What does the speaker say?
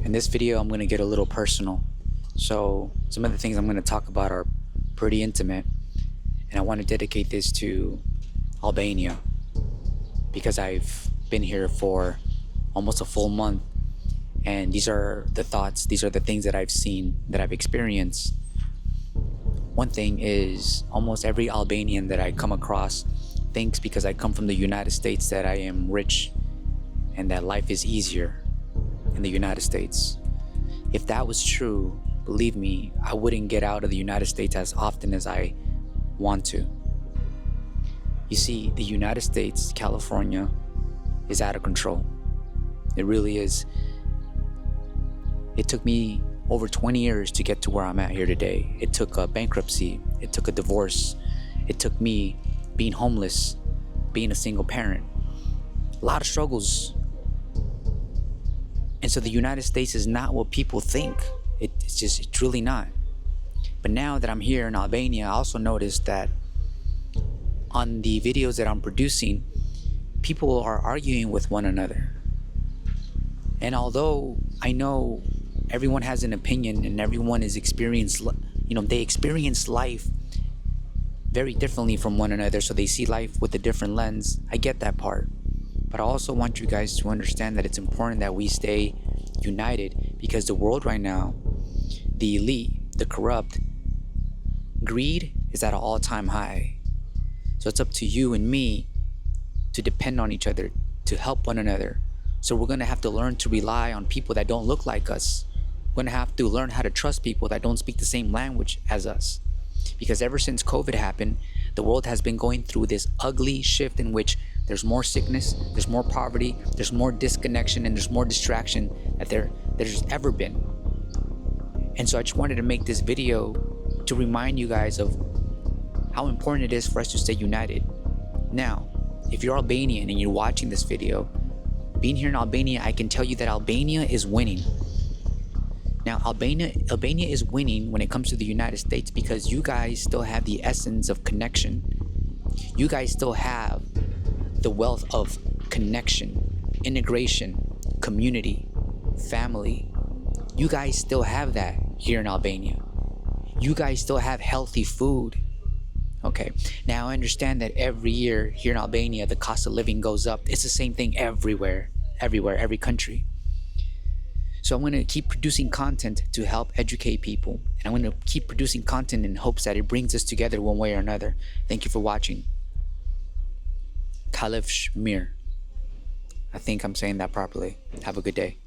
In this video, I'm going to get a little personal. So some of the things I'm going to talk about are pretty intimate, and I want to dedicate this to Albania because I've been here for almost a full month, and these are the thoughts, these are the things that I've seen, that I've experienced. One thing is, almost every Albanian that I come across thinks because I come from the United States that I am rich and that life is easier in the United States. If that was true, believe me, I wouldn't get out of the United States as often as I want to. You see, the United States, California, is out of control. It really is. It took me over 20 years to get to where I'm at here today. It took a bankruptcy, it took a divorce, it took me being homeless, being a single parent. A lot of struggles. And so the United States is not what people think. It's really not. But now that I'm here in Albania, I also noticed that on the videos that I'm producing, people are arguing with one another. And although I know everyone has an opinion and everyone is they experience life very differently from one another, so they see life with a different lens. I get that part. But I also want you guys to understand that it's important that we stay united, because the world right now, the elite, the corrupt, greed is at an all-time high. So it's up to you and me to depend on each other, to help one another. So we're going to have to learn to rely on people that don't look like us. We're going to have to learn how to trust people that don't speak the same language as us. Because ever since COVID happened, the world has been going through this ugly shift in which there's more sickness, there's more poverty, there's more disconnection, and there's more distraction that there's ever been. And so I just wanted to make this video to remind you guys of how important it is for us to stay united. Now, if you're Albanian and you're watching this video, being here in Albania, I can tell you that Albania is winning. Now, Albania is winning when it comes to the United States because you guys still have the essence of connection. You guys still have the wealth of connection, integration, community, family. You guys still have that here in Albania. You guys still have healthy food. Okay, now I understand that every year here in Albania, the cost of living goes up. It's the same thing everywhere, every country. So I'm going to keep producing content to help educate people. And I'm going to keep producing content in hopes that it brings us together one way or another. Thank you for watching. Kalif Shmir. I think I'm saying that properly. Have a good day.